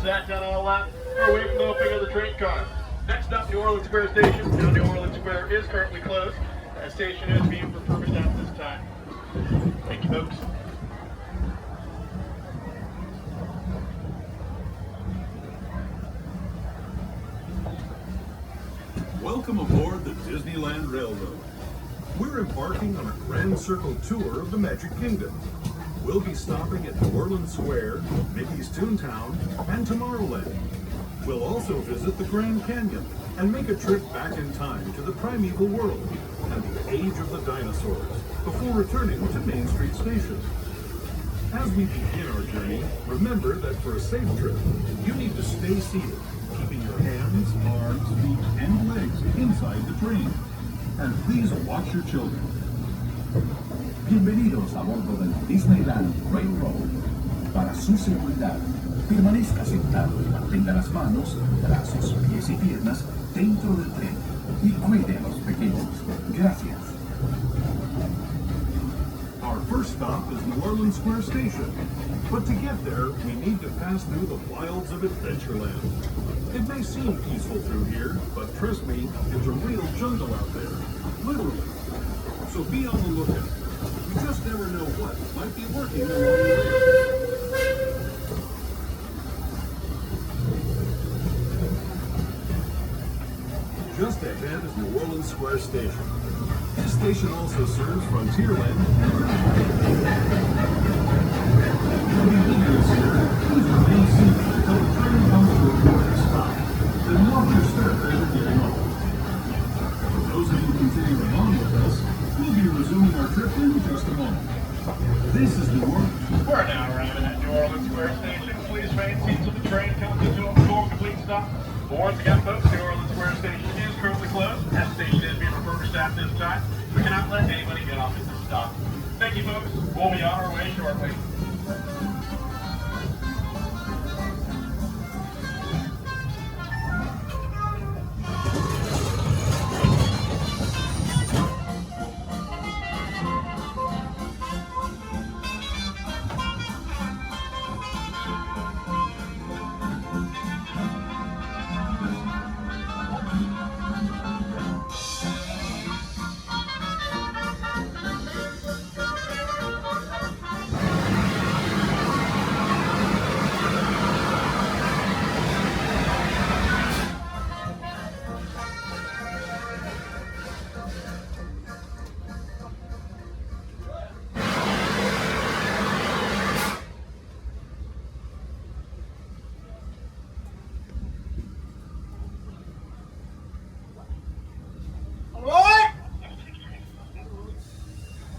Sat down on a lap or away from the opening of the train car. Next up, New Orleans Square Station. Now, New Orleans Square is currently closed. That station is being refurbished at this time. Thank you, folks. Welcome aboard the Disneyland Railroad. We're embarking on a grand circle tour of the Magic Kingdom. We'll be stopping at New Orleans Square, Mickey's Toontown, and Tomorrowland. We'll also visit the Grand Canyon and make a trip back in time to the Primeval world and the age of the dinosaurs before returning to Main Street Station. As we begin our journey, remember that for a safe trip, you need to stay seated, keeping your hands, arms, feet, and legs inside the train. And please watch your children. Bienvenidos a bordo del Disneyland Railroad. Para su seguridad, permanezca sentado y mantenga las manos, brazos, pies y piernas dentro del tren y cuide a los pequeños. Gracias. Our first stop is New Orleans Square Station, but to get there, we need to pass through the wilds of Adventureland. It may seem peaceful through here, but trust me, it's a real jungle out there, literally. So be on the lookout. You just never know what might be working along the way. Just ahead is New Orleans Square Station. This station also serves Frontierland and visitors here, please remain seated until the train comes to a quick stop. Then watch your step as you're getting off. For those of you continuing on with us, we'll be resuming our trip in just a moment. This is New Orleans. We're now arriving at New Orleans Square Station. Please remain seated until the train comes into a full complete stop. Once again, folks, New Orleans Square Station is currently closed. That station is being refurbished at this time. We cannot let anybody get off at this stop. Thank you, folks. We'll be on our way shortly.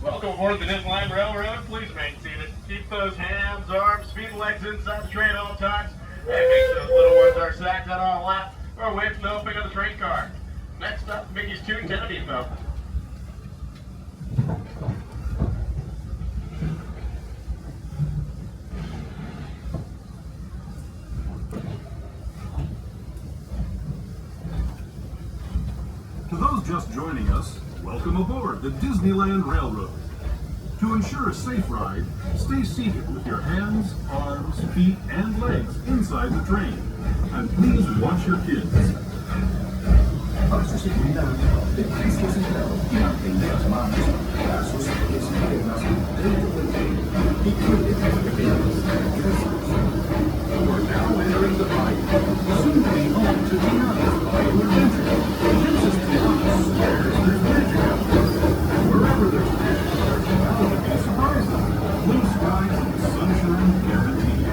Welcome aboard the Disneyland Railroad. Please remain seated. Keep those hands, arms, feet, and legs inside the train at all times. And make sure those little ones are sacked out on a lap or away from the opening of the train car. Next up, Mickey's Toon Kennedy, folks. To those just joining us, welcome aboard the Disneyland Railroad. To ensure a safe ride, stay seated with your hands, arms, feet, and legs inside the train. And please watch your kids. Para su seguridad, permanezca sentado y mantenga las manos, brazos, pies y piernas dentro del tren y cuide a los pequeños. Gracias. We're now entering the ride. Soon to be home to Dioramas by your adventure. This is Dioramas, where there's magic out there. And wherever there's magic, there's bound to be surprises. Blue skies and sunshine guaranteed.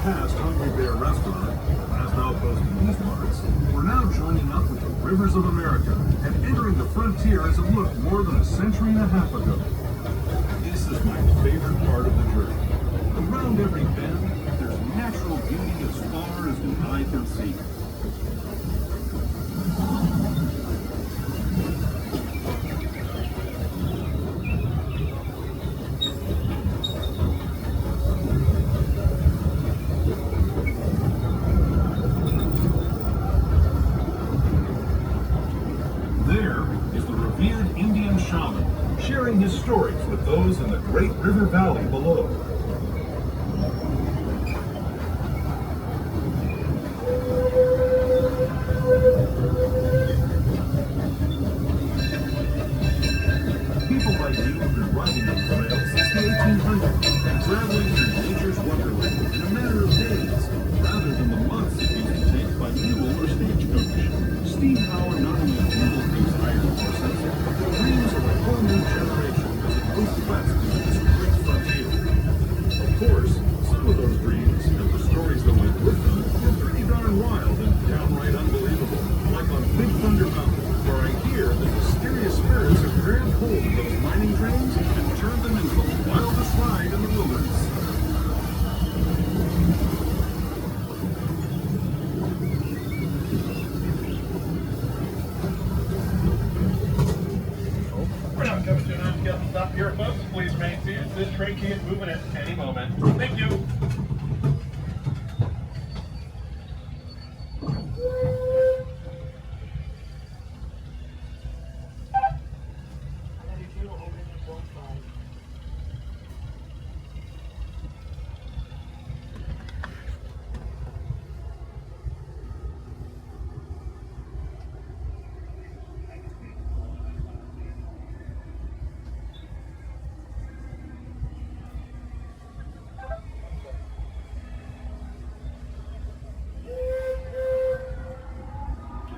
past Hungry Bear restaurant, last outpost in these parts, we're now joining up with the rivers of America and entering the frontier as it looked more than a century and a half ago. This is my favorite part of the journey. Around every bend, there's natural beauty as far as the eye can see. Sharing his stories with those in the Great River Valley below. People like you have been riding on the trail since the 1800s and traveling through nature's wonderland in a matter of days, rather than the months it used to take by mule or stagecoach. Steam power not only fueled these iron horses, but the dreams of a whole new generation as it moved west into this great frontier. Of course, some of those dreams and the stories that went with them were pretty darn wild and downright unbelievable, like on Big Thunder Mountain, where I hear the mysterious spirits have grabbed hold of those mining trains and turned them into the wildest ride in the wilderness. Coming to an unscheduled stop here, folks. Please remain seated. This train can get moving at any moment. Thank you.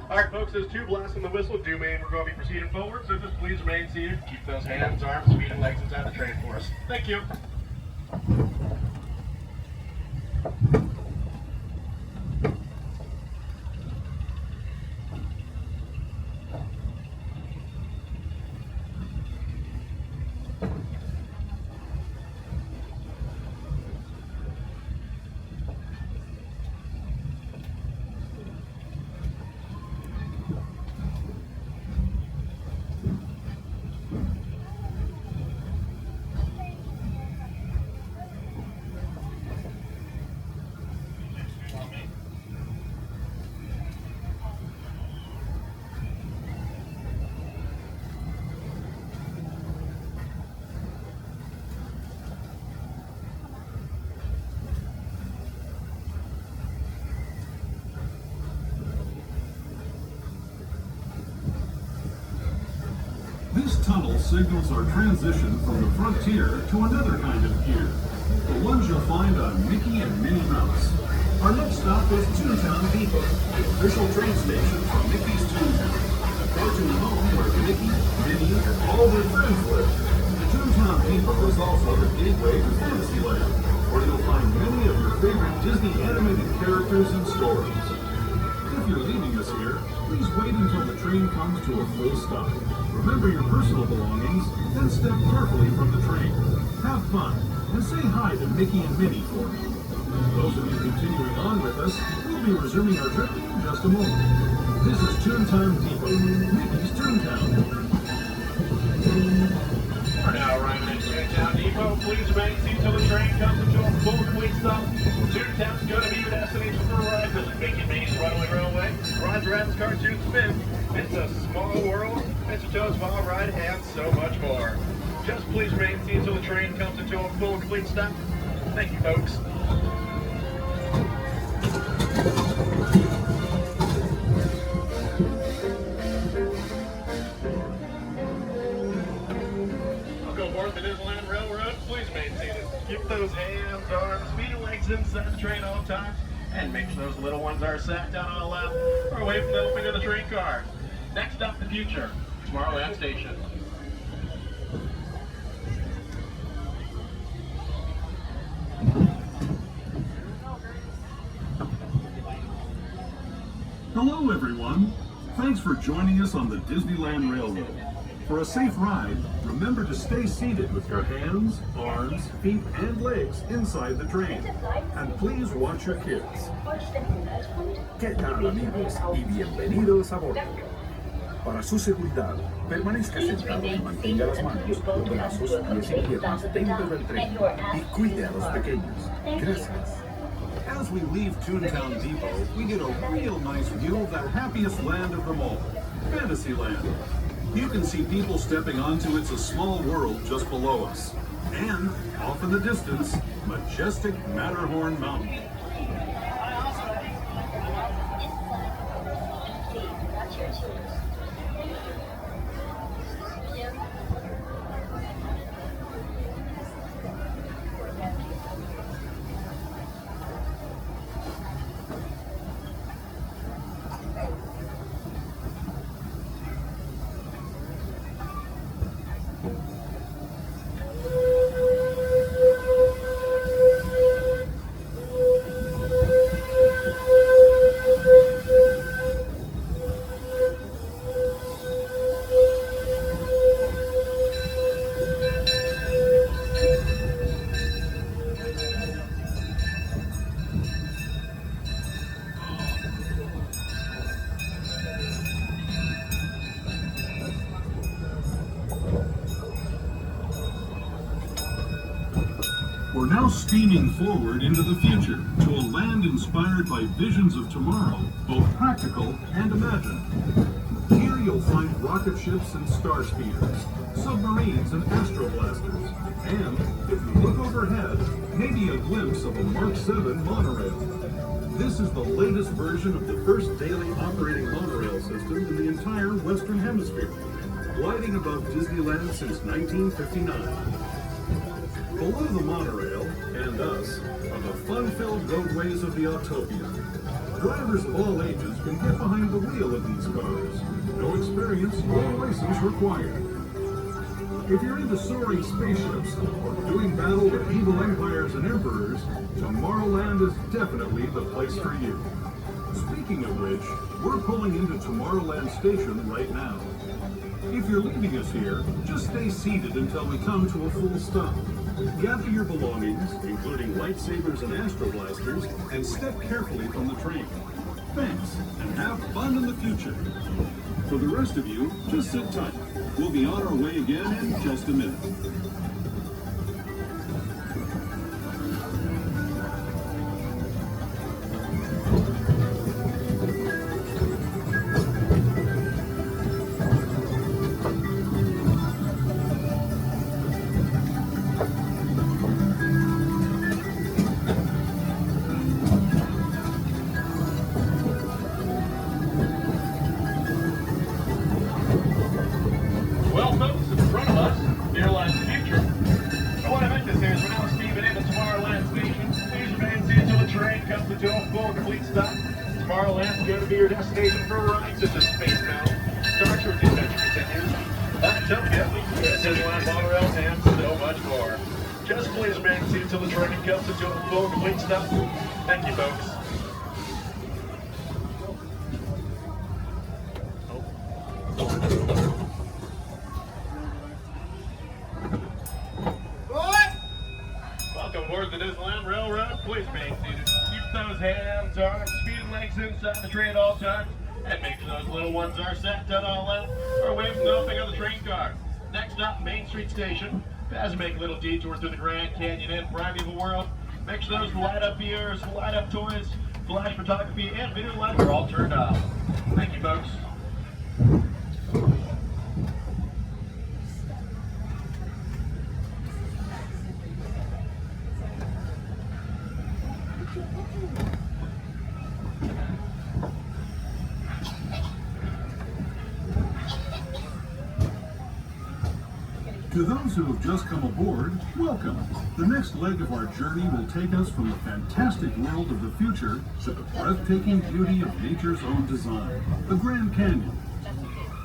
All right, folks, there's two blasts on the whistle. Do mean we're going to be proceeding forward, so just please remain seated. Keep those hands, arms, feet, and legs inside the train for us. Thank you. This tunnel signals our transition from the frontier to another kind of gear, the ones you'll find on Mickey and Minnie Mouse. Our next stop is Toontown Depot, the official train station for Mickey's Toontown, the cartoon home where Mickey, Minnie, and all their friends live. The Toontown Depot is also the gateway to Fantasyland, where you'll find many of your favorite Disney animated characters and stories. If you're leaving us here, please wait until the train comes to a full stop. Remember your personal belongings, then step carefully from the train. Have fun, and say hi to Mickey and Minnie for me. Those of you continuing on with us, we'll be resuming our trip in just a moment. This is Toontown Depot, Mickey's Toontown. We're now arriving at Toontown Depot. Please remain seated until the train comes into a full complete stop. Toontown's going to be your destination for a ride. Visit Mickey and Minnie's Runaway Railway, Roger Rabbit's Cartoon Spin. It's a small world, Mr. Toad's Wild Ride, and so much more. Just please remain seated until the train comes into a full complete stop. Thank you, folks. Welcome aboard the Disneyland Railroad. Please remain seated. Keep those hands, arms, feet, and legs inside the train all the time. And make sure those little ones are sat down on the left or away from the opening of the train car. Next up, the future, Tomorrowland Station. Thanks for joining us on the Disneyland Railroad. For a safe ride, remember to stay seated with your hands, arms, feet, and legs inside the train. And please watch your kids. ¿Qué tal, amigos? Y bienvenidos a bordo. Para su seguridad, permanezca sentado y mantenga las manos, los brazos, pies y piernas dentro del tren y cuide a los pequeños. Gracias. As we leave Toontown Depot, we get a real nice view of the happiest land of them all, Fantasyland. You can see people stepping onto It's a Small World just below us. And, off in the distance, majestic Matterhorn Mountain. We're now steaming forward into the future to a land inspired by visions of tomorrow, both practical and imagined. Here you'll find rocket ships and star speeders, submarines and astroblasters, and, if you look overhead, maybe a glimpse of a Mark 7 monorail. This is the latest version of the first daily operating monorail system in the entire Western Hemisphere, gliding above Disneyland since 1959. Below the monorail, and us, are the fun-filled roadways of the Autopia. Drivers of all ages can get behind the wheel of these cars. No experience or license required. If you're into soaring spaceships or doing battle with evil empires and emperors, Tomorrowland is definitely the place for you. Speaking of which, we're pulling into Tomorrowland Station right now. If you're leaving us here, just stay seated until we come to a full stop. Gather your belongings, including lightsabers and astroblasters, and step carefully from the train. Thanks, and have fun in the future. For the rest of you, just sit tight. We'll be on our way again in just a minute. Well, folks, in front of us, Airline's future. So what I meant to say is we're now steaming into Tomorrowland Station. Please remain seated until the train comes to a full complete stop. Tomorrowland's going to be your destination for rides such as Space Mountain, Star Trek Adventure Continues, Autopia, Disneyland Monorail, and so much more. Just please remain seated until the train comes to a full complete stop. Thank you, folks. Welcome aboard the Disneyland Railroad. Please remain seated. Keep those hands, arms, feet, and legs inside the train at all times. And make sure those little ones are set down all out or away from the opening of the train car. Next up, Main Street Station. As we make a little detour through the Grand Canyon and Primeval world, make sure those light up ears, light up toys, flash photography, and video lights are all turned off. Thank you, folks. To those who have just come aboard, welcome. The next leg of our journey will take us from the fantastic world of the future to the breathtaking beauty of nature's own design, the Grand Canyon.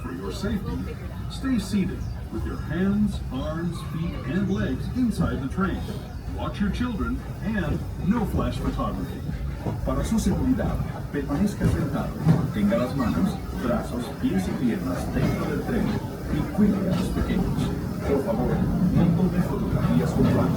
For your safety, stay seated with your hands, arms, feet, and legs inside the train. Watch your children, and no flash photography. Para su seguridad, permanezca sentado, mantenga las manos, brazos, pies y piernas dentro del tren y cuide a los pequeños. Por favor, no tome fotografías con flash.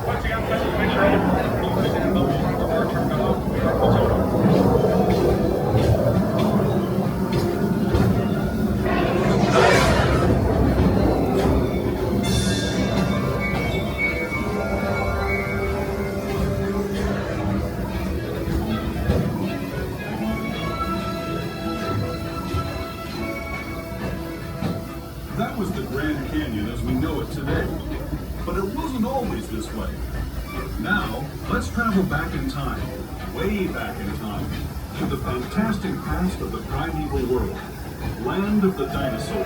Once again, please make sure all the stand belts are turned off. That was the Grand Canyon as we know it today. But it wasn't always this way. Now, let's travel back in time, way back in time, to the fantastic past of the primeval world, land of the dinosaurs.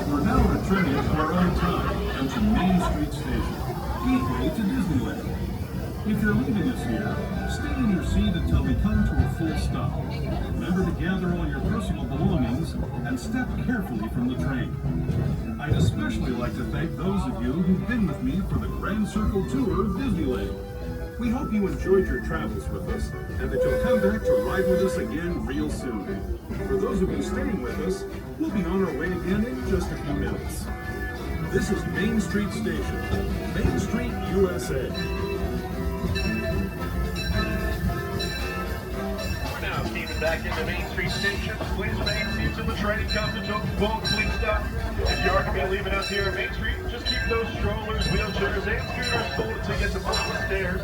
We're now returning to our own time and to Main Street Station, gateway to Disneyland. If you're leaving us here, stay in your seat until we come to a full stop. Remember to gather all your personal belongings and step carefully from the train. I'd especially like to thank those of you who've been with me for the Grand Circle Tour of Disneyland. We hope you enjoyed your travels with us and that you'll come back to ride with us again real soon. For those of you staying with us, we'll be on our way again in just a few minutes. This is Main Street Station, Main Street, U.S.A. We're now steaming back into Main Street Station. Please remain seats in the train comes to total complete stop. If you are going to be leaving us here at Main Street, just keep those strollers, wheelchairs, and scooters pulled until you get to the bottom of the stairs.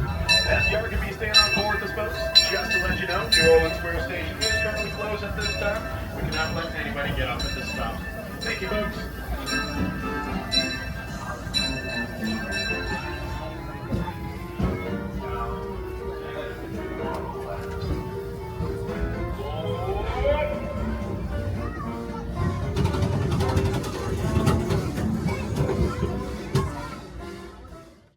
As you are going to be staying on board this boat, just to let you know, New Orleans Square Station is currently closed at this time. We cannot let anybody get off at this stop. Thank you, folks.